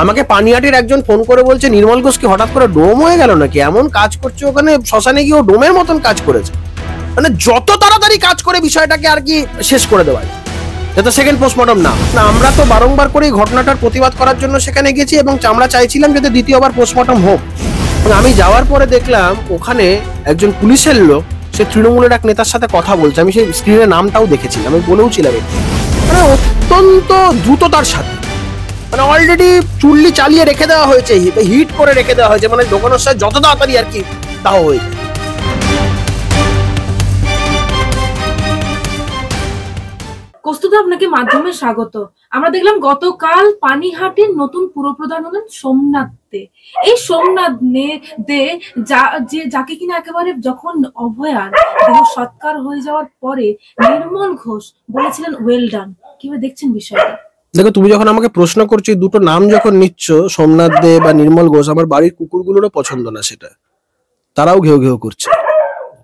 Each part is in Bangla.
আমাকে পানিহাটির একজন ফোন করে বলছে নির্মল ঘোষ কি হঠাৎ করে ডোম হয়ে গেল নাকি, এমন কাজ করছে ওখানে শ্মশানে গিয়ে ও ডোমের মতন কাজ করেছে, মানে যত তাড়াতাড়ি কাজ করে বিষয়টাকে আর কি শেষ করে দেওয়া যায়, যাতে সেকেন্ড পোস্টমর্টম না। আমরা তো বারংবার করে এই ঘটনাটার প্রতিবাদ করার জন্য সেখানে গেছি এবং আমরা চাইছিলাম যাতে দ্বিতীয়বার পোস্টমর্টম হোক। আমি যাওয়ার পরে দেখলাম ওখানে একজন পুলিশের লোক সে তৃণমূলের এক নেতার সাথে কথা বলছে, আমি সেই স্ক্রিনের নামটাও দেখেছিলাম, আমি বলেওছিলাম, মানে অত্যন্ত দ্রুততার সাথে, মানে অলরেডি চুল্লি চালিয়ে রেখে দেওয়া হয়েছে, হিট করে রেখে দেওয়া হয়েছে, মানে দোকানের সাথে যত তাড়াতাড়ি আর কি তাও হয়ে যায়। কস্তুদা, আপনাকে মাধ্যমে স্বাগত। আমরা দেখলাম গতকাল পানিহাটির নতুন পুরপ্রধান হলেন সোমনাথ দে। এই সোমনাথ দে যাকে কিনা একেবারে যখন অভয়ার দেহ সৎকার হয়ে যাওয়ার পরে নির্মল ঘোষ বলেছিলেন ওয়েল ডান, কিভাবে দেখছেন বিষয়টা? দেখো, তুমি যখন আমাকে প্রশ্ন করছো দুটো নাম যখন নিচ্ছ, সোমনাথ দে বা নির্মল ঘোষ, আমার বাড়ির কুকুরগুলোরও পছন্দ না সেটা, তারাও ঘেউ ঘেউ করছে।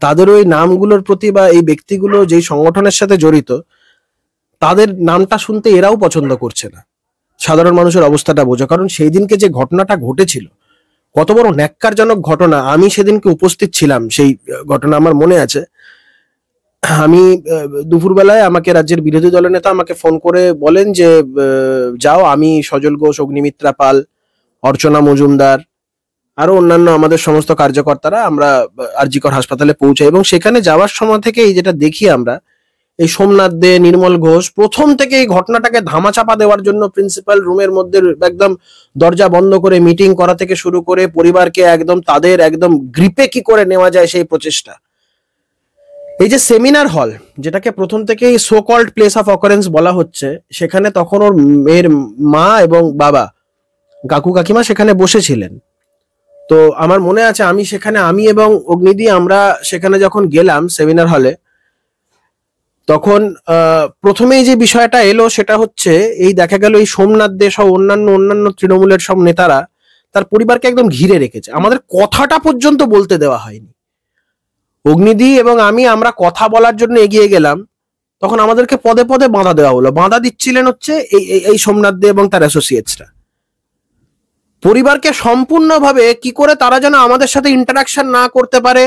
তাদের ওই নামগুলোর প্রতি বা এই ব্যক্তিগুলো যেই সংগঠনের সাথে জড়িত তাদের নামটা শুনতে এরাও পছন্দ করছে না। সাধারণ মানুষের অবস্থাটা বোঝো, কারণ সেই দিনকে যে ঘটনাটা ঘটেছিল কত বড় ন্যাক্কারজনক ঘটনা। আমি সেদিনকে উপস্থিত ছিলাম, সেই ঘটনা আমার মনে আছে। আমি দুপুরবেলায় আমাকে রাজ্যের বিরোধী দলের নেতা আমাকে ফোন করে বলেন যে যাও, আমি সজল ঘোষ, অগ্নিমিত্রা পাল, অর্চনা মজুমদার আরো অন্যান্য আমাদের সমস্ত কার্যকর্তারা আমরা আরজিকর হাসপাতালে পৌঁছাই, এবং সেখানে যাওয়ার সময় থেকে এই যেটা দেখি আমরা, এই সোমনাথ দে, নির্মল ঘোষ প্রথম থেকে এই ঘটনাটাকে ধামাচাপা দেওয়ার জন্য প্রিন্সিপাল রুমের মধ্যে একদম দরজা বন্ধ করে মিটিং করা থেকে শুরু করে পরিবারকে একদম তাদের একদম গ্রিপে কি করে নেওয়া যায় সেই প্রচেষ্টা। এই যে সেমিনার হল, যেটাকে প্রথম থেকেই so called place of occurrence বলা হচ্ছে, সেখানে তখন ওর মেয়ের মা এবং বাবা, কাকু কাকিমা সেখানে বসেছিলেন। তো আমার মনে আছে আমি এবং অগ্নিদি আমরা সেখানে যখন গেলাম সেমিনার হলে, তখন প্রথমেই যে বিষয়টা এলো সেটা হচ্ছে এই দেখা গেল এই সোমনাথ দে সহ অন্যান্য তৃণমূলের সব নেতারা তার পরিবারকে একদম ঘিরে রেখেছে, আমাদের কথাটা পর্যন্ত বলতে দেওয়া হয়নি। অগ্নিদি এবং আমরা কথা বলার জন্য এগিয়ে গেলাম, তখন আমাদেরকে পদে পদে বাধা দেওয়া হলো। বাধা দিচ্ছিলেন হচ্ছে এই সোমনাথ দে এবং তার অ্যাসোসিয়েটসরা। পরিবারকে সম্পূর্ণভাবে কি করে তারা যেন আমাদের সাথে ইন্টারাকশন না করতে পারে,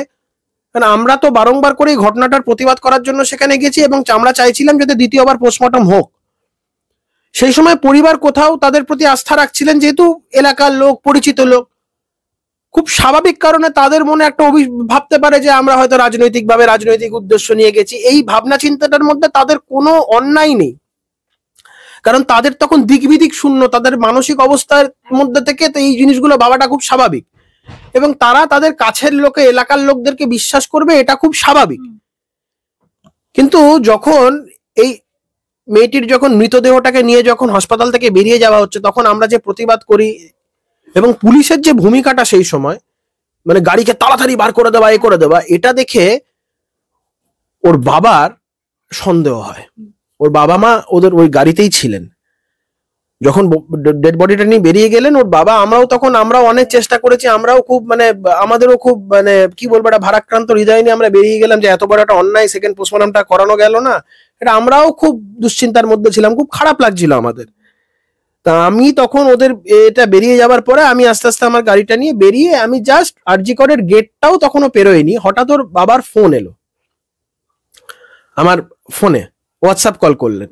কারণ আমরা তো বারংবার করে এই ঘটনাটার প্রতিবাদ করার জন্য সেখানে গেছি এবং আমরা চাইছিলাম যাতে দ্বিতীয়বার পোস্টমর্টম হোক। সেই সময় পরিবার কোথাও তাদের প্রতি আস্থা রাখছিলেন, যেহেতু এলাকার লোক, পরিচিত লোক, খুব স্বাভাবিক কারণে তাদের মনে একটা ভাবতে পারে যে আমরা হয়তো রাজনৈতিক উদ্দেশ্য নিয়ে গেছি। এই ভাবনা চিন্তাটার মধ্যে তাদের কোনো অন্যায় নেই, কারণ তাদের তখন দিকবিদিক শূন্য, তাদের মানসিক অবস্থার মধ্যে থেকে তো এই জিনিসগুলো ভাবাটা খুব স্বাভাবিক, এবং তারা তাদের কাছের লোকে, এলাকার লোকদেরকে বিশ্বাস করবে, এটা খুব স্বাভাবিক। কিন্তু যখন এই মেয়েটির যখন মৃতদেহটাকে নিয়ে যখন হাসপাতাল থেকে বেরিয়ে যাওয়া হচ্ছে, তখন আমরা যে প্রতিবাদ করি এবং পুলিশের যে ভূমিকাটা সেই সময়, মানে গাড়িকে তাড়াতাড়ি বার করে দেওয়া, এটা দেখে ওর বাবার সন্দেহ হয়। ওর বাবা মা ওদের ওই গাড়িতেই ছিলেন যখন ডেড বডিটা নিয়ে বেরিয়ে গেলেন। ওর বাবা, আমরাও অনেক চেষ্টা করেছি, আমরাও খুব আমাদেরও খুব কি বলবো, একটা ভারাক্রান্ত হৃদয় নিয়ে আমরা বেরিয়ে গেলাম যে এত বড় একটা অন্যায়, সেকেন্ড পোস্টমর্টমটা করানো গেল না। এটা আমরাও খুব দুশ্চিন্তার মধ্যে ছিলাম, খুব খারাপ লাগছিল আমাদের। তা আমি তখন ওদের এটা বেরিয়ে যাবার পরে আমি আস্তে আস্তে আমার গাড়িটা নিয়ে বেরিয়ে, আমি জাস্ট আরজিকরের গেটটাও তখনও পেরোয়নি, হঠাৎ ওর বাবার ফোন এলো, আমার ফোনে হোয়াটসঅ্যাপ কল করলেন।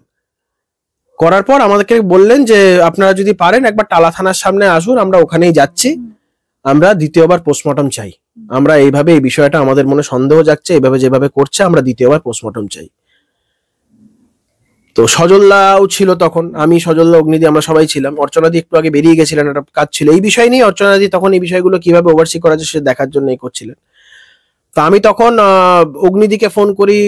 করার পর আমাদেরকে বললেন যে আপনারা যদি পারেন একবার টালা থানার সামনে আসুন, আমরা ওখানেই যাচ্ছি, আমরা দ্বিতীয়বার পোস্টমর্টম চাই, আমরা এইভাবে এই বিষয়টা আমাদের মনে সন্দেহ জাগছে, এইভাবে যেভাবে করছে আমরা দ্বিতীয়বার পোস্টমর্টম চাই। তো সজলদাও ছিল তখন, আমি, সজলদা, অগ্নিদি, আমরা সবাই ছিলাম। অর্চনাদি একটু আগে বেরিয়ে গেছিলেন, একটা কাজ ছিল এই বিষয় নিয়ে। অর্চনাদি তখন এই বিষয়গুলো কিভাবে ওভারসি করা যায় সে দেখার জন্য করছিলেন। তা আমি তখন অগ্নিদিকে ফোন করি,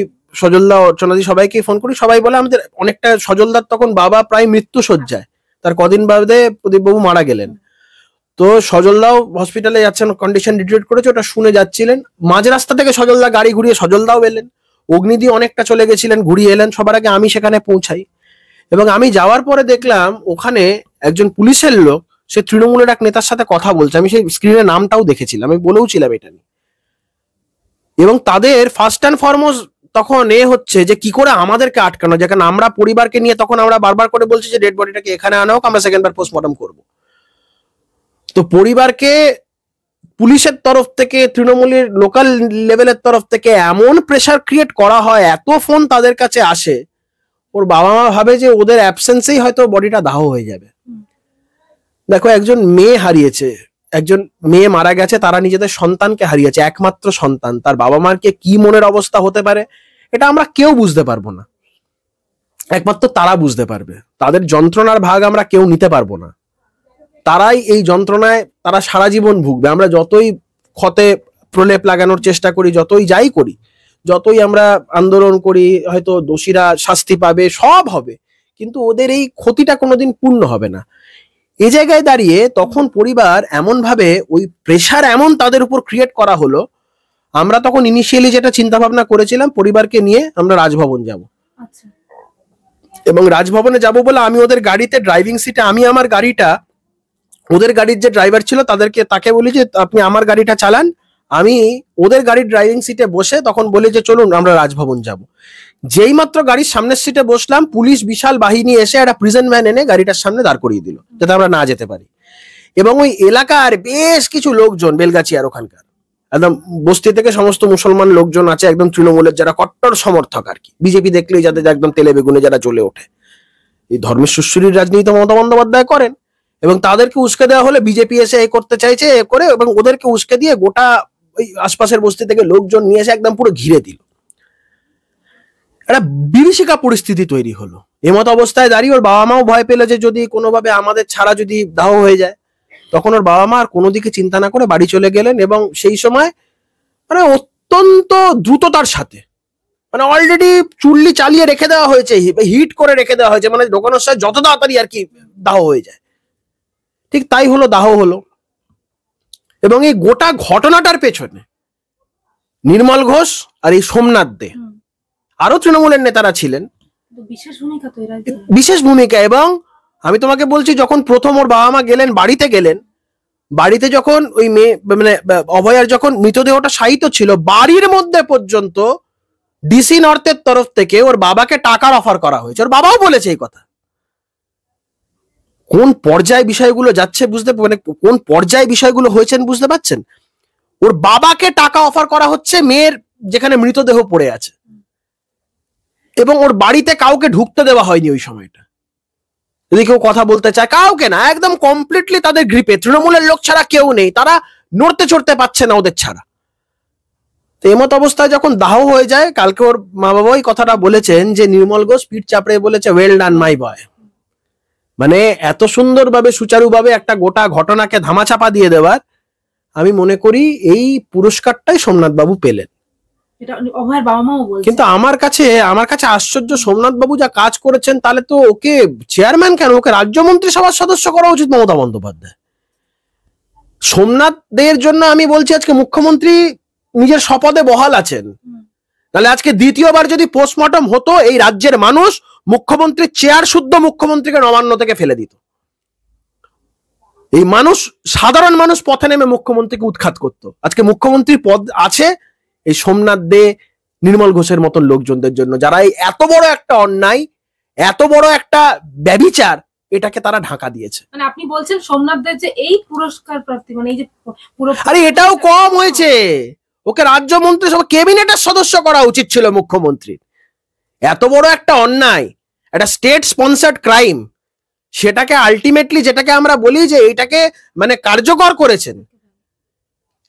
সজলদা, অর্চনাদি সবাইকে ফোন করি, সবাই বলে আমাদের অনেকটা, সজলদার তখন বাবা প্রায় মৃত্যু শয্যায়, তার কদিন বাদে প্রদীপবাবু মারা গেলেন। তো সজলদাও হসপিটালে যাচ্ছেন, কন্ডিশন ডিটেক্ট করেছে, ওটা শুনে যাচ্ছিলেন। মাঝ রাস্তা থেকে সজলদা গাড়ি ঘুরিয়ে সজলদাও এলেন, অগ্নিদি অনেকটা চলে গেছিলেন, ঘুরিয়ে এলেন। সবার আগে আমি সেখানে পৌঁছাই, এবং আমি যাওয়ার পরে দেখলাম ওখানে একজন পুলিশের লোক সে তৃণমূলের এক নেতার সাথে কথা বলছে, আমি সেই স্ক্রিনের নামটাও দেখেছিলাম, আমি বলেওছিলাম এটা নিয়ে। এবং তাদের ফার্স্ট অ্যান্ড ফরমোস্ট তখন হচ্ছে যে কি করে আমাদেরকে আটকানো যায়, কারণ আমরা পরিবারকে নিয়ে তখন আমরা বারবার করে বলছি যে ডেড বডিটাকে এখানে আনা হোক, আমরা সেকেন্ড বার পোস্টমর্টম করবো। তো পরিবারকে পুলিশের তরফ থেকে, তৃণমূলের লোকাল লেভেলের তরফ থেকে এমন প্রেসার ক্রিয়েট করা হয়, এত ফোন তাদের কাছে আসে, ওর বাবা মা ভাবে যে ওদের অ্যাবসেন্সেই হয়তো বডিটা দাহ হয়ে যাবে। দেখো, একজন মেয়ে হারিয়েছে, একজন মেয়ে মারা গেছে, তারা নিজেদের সন্তানকে হারিয়েছে, একমাত্র সন্তান। তার বাবা মার কে কি মনের অবস্থা হতে পারে এটা আমরা কেউ বুঝতে পারবো না, একমাত্র তারা বুঝতে পারবে। তাদের যন্ত্রণার ভাগ আমরা কেউ নিতে পারবো না। তারাই এই যন্ত্রণায় তারা সারা জীবন ভুগবে। আমরা যতই ক্ষতে প্রলেপ লাগানোর চেষ্টা করি, যতই যাই করি, যতই আমরা আন্দোলন করি, হয়তো দোষীরা শাস্তি পাবে, সব হবে, কিন্তু ওদের এই ক্ষতিটা কোনোদিন পূর্ণ হবে না। এই জায়গায় দাঁড়িয়ে তখন পরিবার এমন ভাবে, ওই প্রেশার এমন তাদের উপর ক্রিয়েট করা হলো, আমরা তখন ইনিশিয়ালি যেটা চিন্তা ভাবনা করেছিলাম, পরিবারকে নিয়ে আমরা রাজভবন যাব, এবং রাজভবনে যাব বলে আমি ওদের গাড়িতে ড্রাইভিং সিটে, আমি আমার গাড়িটা, ওদের গাড়ির যে ড্রাইভার ছিল তাকে বলি যে আপনি আমার গাড়িটা চালান, আমি ওদের গাড়ির ড্রাইভিং সিটে বসে তখন বলি যে চলুন আমরা রাজভবন যাব। যেই মাত্র গাড়ির সামনের সিটে বসলাম, পুলিশ বিশাল বাহিনী এসে একটা প্রিজন ভ্যান এনে গাড়িটার সামনে দাঁড় করিয়ে দিল, যাতে আমরা না যেতে পারি। এবং ওই এলাকার বেশ কিছু লোকজন, বেলগাছিয়ার ওখানকার একদম বস্তি থেকে সমস্ত মুসলমান লোকজন আছে, একদম তৃণমূলের যারা কট্টর সমর্থক আর কি, বিজেপি দেখলেই যাদের একদম তেলে বেগুনে যারা জ্বলে ওঠে। এই ধর্মের সুশ্রীর রাজনীতি মমতা বন্দ্যোপাধ্যায় করেন, এবং তাদেরকে উস্কে দেওয়া হলে বিজেপি এসে এ করতে চাইছে, এ করে, এবং ওদেরকে উস্কে দিয়ে গোটা ওই আশপাশের বস্তি থেকে লোকজন নিয়ে এসে একদম পুরো ঘিরে দিল। একটা বিভীষিকা পরিস্থিতি তৈরি হলো। এমত অবস্থায় দাঁড়িয়ে ওর বাবা মাও ভয় পেল যে যদি কোনোভাবে আমাদের ছাড়া যদি দাহ হয়ে যায়, তখন ওর বাবা মা আর কোনো দিকে চিন্তা না করে বাড়ি চলে গেলেন। এবং সেই সময় মানে অত্যন্ত দ্রুততার সাথে, মানে অলরেডি চুল্লি চালিয়ে রেখে দেওয়া হয়েছে, হিট করে রেখে দেওয়া হয়েছে, মানে ঢোকানোর সাথে যত তাড়াতাড়ি আর কি দাহ হয়ে যায়। ঠিক তাই হলো, দাহ হলো। এবং এই গোটা ঘটনাটার পেছনে নির্মল ঘোষ আর এই সোমনাথ দে, আরো তৃণমূলের নেতারা ছিলেন, বিশেষ ভূমিকা। এবং আমি তোমাকে বলছি, যখন প্রথম ওর বাবা মা গেলেন, বাড়িতে যখন ওই মেয়ে মানে অভয়ার যখন মৃতদেহটা শায়িত ছিল, বাড়ির মধ্যে পর্যন্ত ডিসি নর্থের তরফ থেকে ওর বাবাকে টাকার অফার করা হয়েছে। ওর বাবাও বলেছে এই কথা। কোন পর্যায়ে বিষয়গুলো যাচ্ছে বুঝতে, মানে কোন পর্যায়ে বিষয়গুলো হয়েছেন বুঝতে পারছেন? ওর বাবাকে টাকা অফার করা হচ্ছে মেয়ের যেখানে মৃতদেহ পড়ে আছে, এবং ওর বাড়িতে কাউকে ঢুকতে দেওয়া হয়নি ওই সময়টা। যদি কেউ কথা বলতে চায়, কাউকে না, একদম কমপ্লিটলি তাদের গ্রিপে, তৃণমূলের লোক ছাড়া কেউ নেই, তারা নড়তে চড়তে পারছে না ওদের ছাড়া। তো এমত অবস্থায় যখন দাহ হয়ে যায়, কালকে ওর মা বাবা ওই কথাটা বলেছেন যে নির্মল ঘোষ পিঠ চাপড়ে বলেছে, ওয়েল ডান মাই বয়। মানে এত সুন্দরভাবে, সুচারুভাবে একটা গোটা ঘটনাকে ধামাচাপা দিয়ে দেওয়ার, আমি মনে করি এই পুরস্কারটাই সোমনাথ বাবু পেলেন। কিন্তু আমার কাছে আশ্চর্য, সোমনাথ বাবু যা কাজ করেছেন, তাহলে তো ওকে চেয়ারম্যান কেন, ওকে রাজ্য মন্ত্রিসভার সদস্য করা উচিত মমতা বন্দ্যোপাধ্যায়। সোমনাথ দের জন্য আমি বলছি, আজকে মুখ্যমন্ত্রী নিজের শপথে বহাল আছেন, তাহলে আজকে দ্বিতীয়বার যদি পোস্টমর্টম হতো, এই রাজ্যের মানুষ মুখ্যমন্ত্রীর চেয়ার শুদ্ধ মুখ্যমন্ত্রীকে নবান্ন থেকে ফেলে দিত। এই মানুষ, সাধারণ মানুষ পথে নেমে মুখ্যমন্ত্রীকে উৎখাত করত। আজকে মুখ্যমন্ত্রীর পদ আছে এই সোমনাথ দে, নির্মল ঘোষের মতন লোকজনদের জন্য, যারা এই এত বড় একটা অন্যায়, এত বড় একটা ব্যভিচার, এটাকে তারা ঢাকা দিয়েছে। মানে আপনি বলছেন সোমনাথ দে যে এই পুরস্কার প্রাপ্তি, মানে এই যে পুরো, আরে এটাও কম হয়েছে, ওকে রাজ্য মন্ত্রিসভা ক্যাবিনেটের সদস্য করা উচিত ছিল মুখ্যমন্ত্রীর। এত বড় একটা অন্যায়, একটা স্টেট স্পন্সার্ড ক্রাইম, সেটাকে আলটিমেটলি, যেটাকে আমরা বলি যে এইটাকে মানে কার্যকর করেছেন,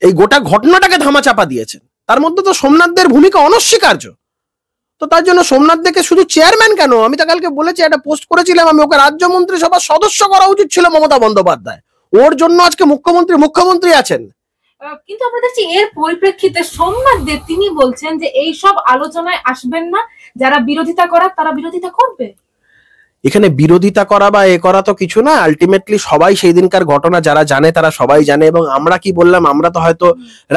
এই গোটা ঘটনাটাকে ধামাচাপা দিয়েছেন, তার মধ্যে তো সোমনাথদের ভূমিকা অনস্বীকার্য। তো তার জন্য সোমনাথ দেকে শুধু চেয়ারম্যান কেন, আমি তো কালকে বলেছি, একটা পোস্ট করেছিলাম আমি, ওকে রাজ্য মন্ত্রিসভার সদস্য করা উচিত ছিল মমতা বন্দ্যোপাধ্যায়। ওর জন্য আজকে মুখ্যমন্ত্রী আছেন। কিন্তু আমরা দেখছি এর পরিপ্রেক্ষিতে সোমনাথ দে তিনি বলছেন যে এই সব আলোচনায় আসবেন না, যারা বিরোধিতা করার তারা বিরোধিতা করবে। এখানে বিরোধিতা করা বা এ করা তো কিছু না, আলটিমেটলি সবাই সেই দিনকার ঘটনা যারা জানে তারা সবাই জানে। এবং আমরা কি বললাম, আমরা তো হয়তো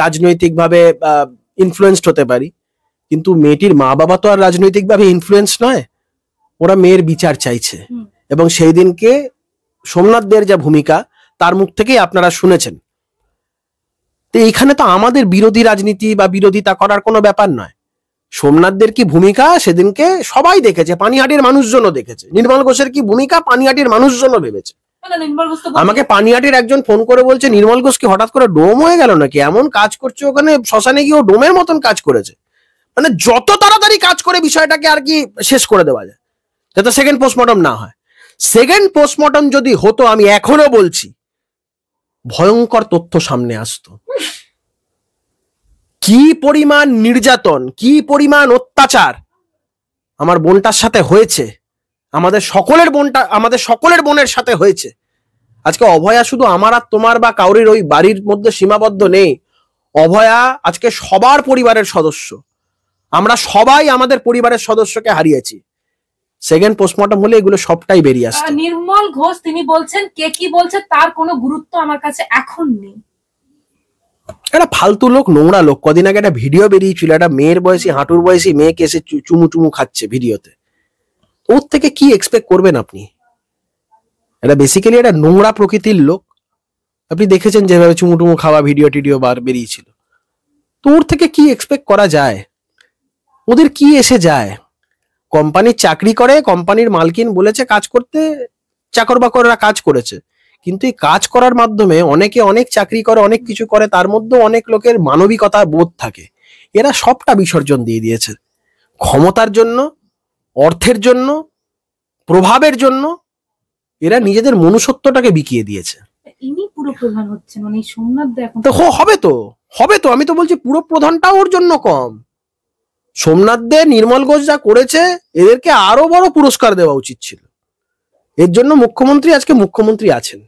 রাজনৈতিক ভাবে ইনফ্লুয়েন্সড হতে পারি, কিন্তু মেয়েটির মা বাবা তো আর রাজনৈতিক ভাবে ইনফ্লুয়েন্স নয়, ওরা মেয়ের বিচার চাইছে। এবং সেই দিনকে সোমনাথ দের যা ভূমিকা, তার মুখ থেকেই আপনারা শুনেছেন। তো এইখানে তো আমাদের বিরোধী রাজনীতি বা বিরোধিতা করার কোনো ব্যাপার নয়। সোমনাথদের কি ভূমিকা সেদিনকে সবাই দেখেছে, পানিহাটির মানুষজনও দেখেছে। নির্মল ঘোষের কি ভূমিকা পানিহাটির মানুষজনও ভেবেছে। না, নির্মল ঘোষ তো আমাকে পানিহাটির একজন ফোন করে বলছে নির্মল ঘোষ কি হঠাৎ করে ডোম হয়ে গেল নাকি, এমন কাজ করছে ওখানে শ্মশানে গিয়ে ও ডোমের মতন কাজ করেছে। মানে যত তাড়াতাড়ি কাজ করে বিষয়টাকে আর কি শেষ করে দেওয়া যায়, যাতে সেকেন্ড পোস্টমর্টম না হয়। সেকেন্ড পোস্টমর্টম যদি হতো, আমি এখনো বলছি ভয়ঙ্কর তথ্য সামনে আসতো। কি পরিমাণ নির্যাতন, কি পরিমাণ অত্যাচার আমার বোনটার সাথে হয়েছে, আমাদের সকলের বোনের সাথে হয়েছে। আজকে অভয়া শুধু আমার আর তোমার বা কাউরির ওই বাড়ির মধ্যে সীমাবদ্ধ নেই, অভয়া আজকে সবার পরিবারের সদস্য। আমরা সবাই আমাদের পরিবারের সদস্যকে হারিয়েছি। সেকেন্ড পোস্টমর্টম হলে এগুলো সবটাই বেরিয়ে আসছে। নির্মল ঘোষ তিনি বলছেন কে কি বলছে তার কোনো গুরুত্ব আমার কাছে এখন নেই। একটা ফালতু লোক, নোংরা লোক। কদিন আগে একটা ভিডিও বেরিয়েছিল, একটা মেয়ের বয়সী, হাঁটুর বয়সী মেয়েকে এসে চুমু চুমু খাচ্ছে ভিডিওতে। ওর থেকে কি এক্সপেক্ট করবেন আপনি? এটা বেসিক্যালি একটা নোংরা প্রকৃতির লোক। আপনি দেখেছেন যেভাবে চুমু টুমু খাওয়া ভিডিও টিডিও বার বেরিয়েছিল। তো ওর থেকে কি এক্সপেক্ট করা যায়? ওদের কি এসে যায়? কোম্পানির চাকরি করে, কোম্পানির মালকিন বলেছে কাজ করতে, চাকর বাকররা কাজ করেছে। কিন্তু এই কাজ করার মাধ্যমে অনেকে অনেক চাকরি করে, অনেক কিছু করে, তার মধ্যে অনেক লোকের মানবিকতা বোধ থাকে। এরা সবটা বিসর্জন দিয়ে দিয়েছে ক্ষমতার জন্য, অর্থের জন্য, প্রভাবের জন্য। এরা নিজেদের মনুষ্যত্বটাকে বিকিয়ে দিয়েছে। ইনি পুরো প্রধান হচ্ছেন, মানে সোমনাথ দে এখন তো হবে তো আমি তো বলছি পুরো প্রধানটাও ওর জন্য কম। সোমনাথ দে, নির্মল ঘোষ যা করেছে, এদেরকে আরো বড় পুরস্কার দেওয়া উচিত ছিল। এর জন্য মুখ্যমন্ত্রী আজকে মুখ্যমন্ত্রী আছেন।